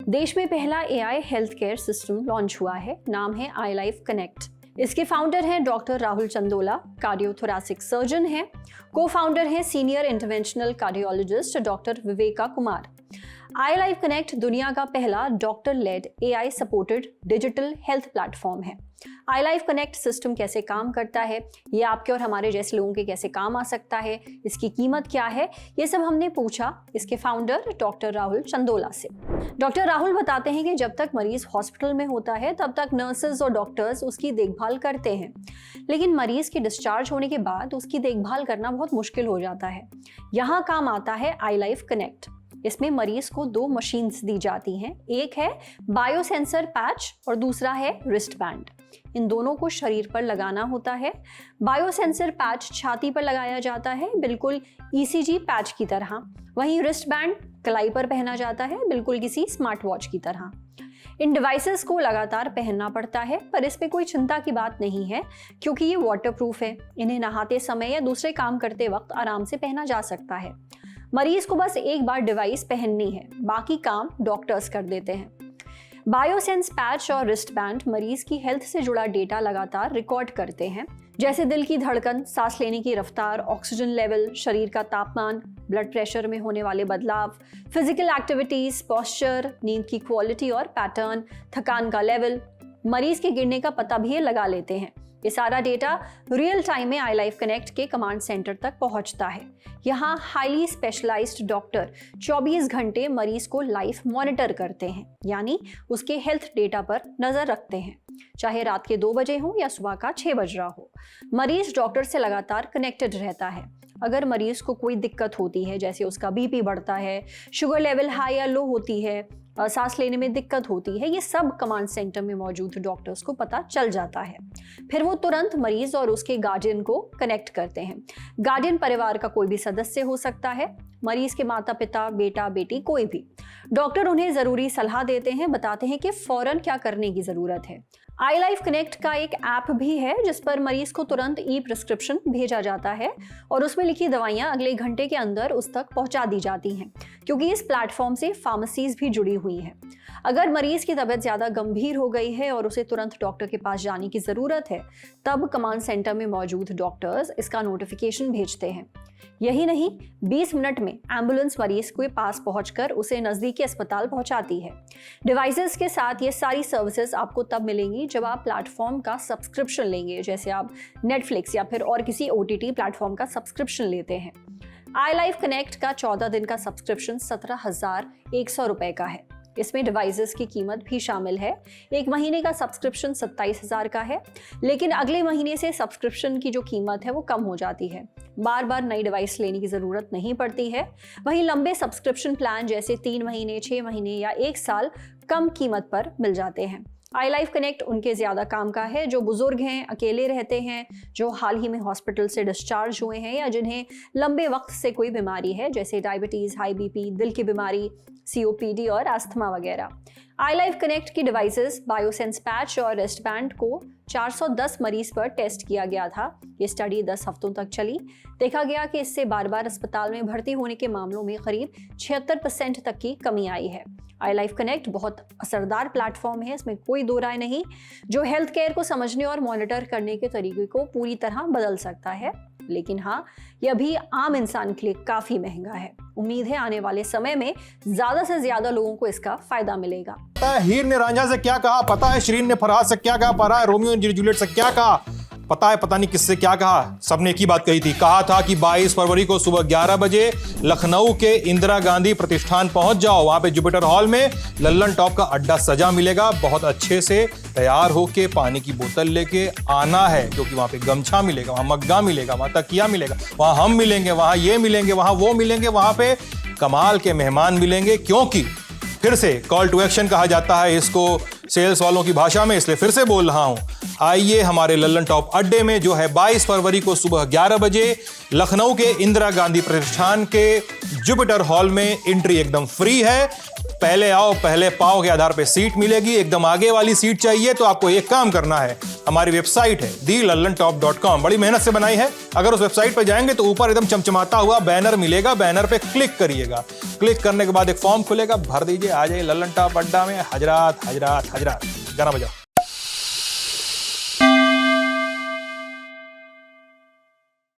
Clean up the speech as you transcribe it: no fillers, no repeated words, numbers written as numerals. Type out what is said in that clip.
देश में पहला AI health care system launch हुआ है। नाम है आई लाइफ कनेक्ट। इसके फाउंडर हैं doctor Rahul Chandola, cardiothoracic surgeon हैं। को फाउंडर हैं senior interventional cardiologist doctor Viveka Kumar. I life connect दुनिया का पहला doctor led AI supported digital health platform है। आई लाइफ कनेक्ट सिस्टम कैसे काम करता है, ये आपके और हमारे जैसे लोगों के कैसे काम आ सकता है, इसकी कीमत क्या है, ये सब हमने पूछा इसके फाउंडर डॉक्टर राहुल चंदोला से। डॉक्टर राहुल बताते हैं कि जब तक मरीज हॉस्पिटल में होता है तब तक नर्सेज और डॉक्टर्स उसकी देखभाल करते हैं, लेकिन मरीज के डिस्चार्ज होने के बाद उसकी देखभाल करना बहुत मुश्किल हो जाता है। यहाँ काम आता है आई लाइफ कनेक्ट। इसमें मरीज को 2 मशीन्स दी जाती हैं, एक है बायोसेंसर पैच और दूसरा है रिस्ट बैंड। इन दोनों को शरीर पर लगाना होता है। बायोसेंसर पैच छाती पर लगाया जाता है, बिल्कुल ईसीजी पैच की तरह। वहीं रिस्ट बैंड कलाई पर पहना जाता है, बिल्कुल किसी स्मार्ट वॉच की तरह। इन डिवाइसेस को लगातार पहनना पड़ता है, पर इस पे कोई चिंता की बात नहीं है क्योंकि ये वाटरप्रूफ है। इन्हें नहाते समय या दूसरे काम करते वक्त आराम से पहना जा सकता है। मरीज को बस एक बार डिवाइस पहननी है, बाकी काम डॉक्टर्स कर देते हैं। बायोसेंस पैच और रिस्ट बैंड मरीज की हेल्थ से जुड़ा डेटा लगातार रिकॉर्ड करते हैं, जैसे दिल की धड़कन, सांस लेने की रफ्तार, ऑक्सीजन लेवल, शरीर का तापमान, ब्लड प्रेशर में होने वाले बदलाव, फिजिकल एक्टिविटीज, पोस्चर, नींद की क्वालिटी और पैटर्न, थकान का लेवल, मरीज के गिरने का पता भी ये लगा लेते हैं। ये सारा डेटा रियल टाइम में आई लाइफ कनेक्ट के कमांड सेंटर तक पहुंचता है। यहाँ हाईली स्पेशलाइज्ड डॉक्टर 24 घंटे मरीज को लाइफ मॉनिटर करते हैं, यानी उसके हेल्थ डेटा पर नजर रखते हैं, चाहे रात के 2 बजे हो या सुबह का 6 बज रहा हो। मरीज डॉक्टर से लगातार कनेक्टेड रहता है। अगर मरीज को कोई दिक्कत होती है, जैसे उसका बीपी बढ़ता है, शुगर लेवल हाई या लो होती है, सांस लेने में दिक्कत होती है, ये सब कमांड सेंटर में मौजूद डॉक्टर्स को पता चल जाता है। फिर वो तुरंत मरीज और उसके गार्डियन को कनेक्ट करते हैं। गार्डियन परिवार का कोई भी सदस्य हो सकता है, मरीज के माता पिता, बेटा बेटी, कोई भी। डॉक्टर उन्हें जरूरी सलाह देते हैं, बताते हैं कि फौरन क्या करने की जरूरत है। आई लाइफ कनेक्ट का एक ऐप भी है जिस पर मरीज को तुरंत ई प्रिस्क्रिप्शन भेजा जाता है और उसमें लिखी दवाइयां अगले घंटे के अंदर उस तक पहुंचा दी जाती हैं, क्योंकि इस प्लेटफॉर्म से फार्मेसीज भी जुड़ी हुई हैं। अगर मरीज की तबीयत ज्यादा गंभीर हो गई है और उसे तुरंत डॉक्टर के पास जाने की जरूरत है, तब कमांड सेंटर में मौजूद डॉक्टर्स इसका नोटिफिकेशन भेजते हैं। यही नहीं, 20 मिनट में एम्बुलेंस मरीज के पास पहुंचकर उसे नजदीकी अस्पताल पहुंचाती है। डिवाइसेस के साथ ये सारी सर्विसेज आपको तब मिलेंगी जब आप प्लेटफॉर्म का सब्सक्रिप्शन लेंगे, जैसे आप नेटफ्लिक्स या फिर और किसी OTT प्लेटफॉर्म का सब्सक्रिप्शन लेते हैं। आई लाइफ कनेक्ट का 14 दिन का सब्सक्रिप्शन 17,100 रुपए का है। इसमें डिवाइसेस की कीमत भी शामिल है। 1 महीने का सब्सक्रिप्शन 27,000 का है, लेकिन अगले महीने से सब्सक्रिप्शन की जो कीमत है वो कम हो जाती है। बार बार नई डिवाइस लेने की जरूरत नहीं पड़ती है। वहीं लंबे सब्सक्रिप्शन प्लान जैसे 3 महीने, 6 महीने या 1 साल कम कीमत पर मिल जाते हैं। आई लाइफ कनेक्ट उनके ज्यादा काम का है जो बुजुर्ग हैं, अकेले रहते हैं, जो हाल ही में हॉस्पिटल से डिस्चार्ज हुए हैं या जिन्हें लंबे वक्त से कोई बीमारी है, जैसे डायबिटीज, हाई बीपी, दिल की बीमारी, COPD और अस्थमा वगैरह। आई लाइफ कनेक्ट की डिवाइसेस बायोसेंस पैच और रिस्ट बैंड को 410 मरीज पर टेस्ट किया गया था। ये स्टडी 10 हफ्तों तक चली। देखा गया कि इससे बार बार अस्पताल में भर्ती होने के मामलों में करीब 76% तक की कमी आई है। आई लाइफ कनेक्ट बहुत असरदार प्लेटफॉर्म है, इसमें कोई दो राय नहीं, जो हेल्थ केयर को समझने और मॉनिटर करने के तरीके को पूरी तरह बदल सकता है। लेकिन हाँ, ये अभी आम इंसान के लिए काफी महंगा है। उम्मीद है आने वाले समय में ज्यादा से ज्यादा लोगों को इसका फायदा मिलेगा। पता है हीर ने रांझा से क्या कहा, पता है शिरीन ने फरहाद से क्या कहा, पता है रोमियो ने जूलियट से क्या कहा, पता है पता नहीं किससे क्या कहा। सबने एक ही बात कही थी, कहा था कि 22 फरवरी को सुबह 11 बजे लखनऊ के इंदिरा गांधी प्रतिष्ठान पहुंच जाओ। वहां पे जुपिटर हॉल में लल्लन टॉप का अड्डा सजा मिलेगा। बहुत अच्छे से तैयार होके पानी की बोतल लेके आना है, क्योंकि वहां पे गमछा मिलेगा, वहां मग्गा मिलेगा, वहां तकिया मिलेगा, वहां हम मिलेंगे, वहां ये मिलेंगे, वहां वो मिलेंगे, वहां पे कमाल के मेहमान मिलेंगे। क्योंकि फिर से कॉल टू एक्शन कहा जाता है इसको सेल्स वालों की भाषा में, इसलिए फिर से बोल रहा हूं। आइए हमारे लल्लन टॉप अड्डे में, जो है 22 फरवरी को सुबह 11 बजे लखनऊ के इंदिरा गांधी प्रतिष्ठान के जुपिटर हॉल में। एंट्री एकदम फ्री है। पहले आओ पहले पाओ के आधार पे सीट मिलेगी। एकदम आगे वाली सीट चाहिए तो आपको एक काम करना है, हमारी वेबसाइट है thelallanTop.com, बड़ी मेहनत से बनाई है। अगर उस वेबसाइट पे जाएंगे तो ऊपर एकदम चमचमाता हुआ बैनर मिलेगा, बैनर पे क्लिक करिएगा। क्लिक करने के बाद एक फॉर्म खुलेगा, भर दीजिए, आ जाइए लल्लन टॉप अड्डा में। हजरात हजरात हजरात, गाना बजाओ।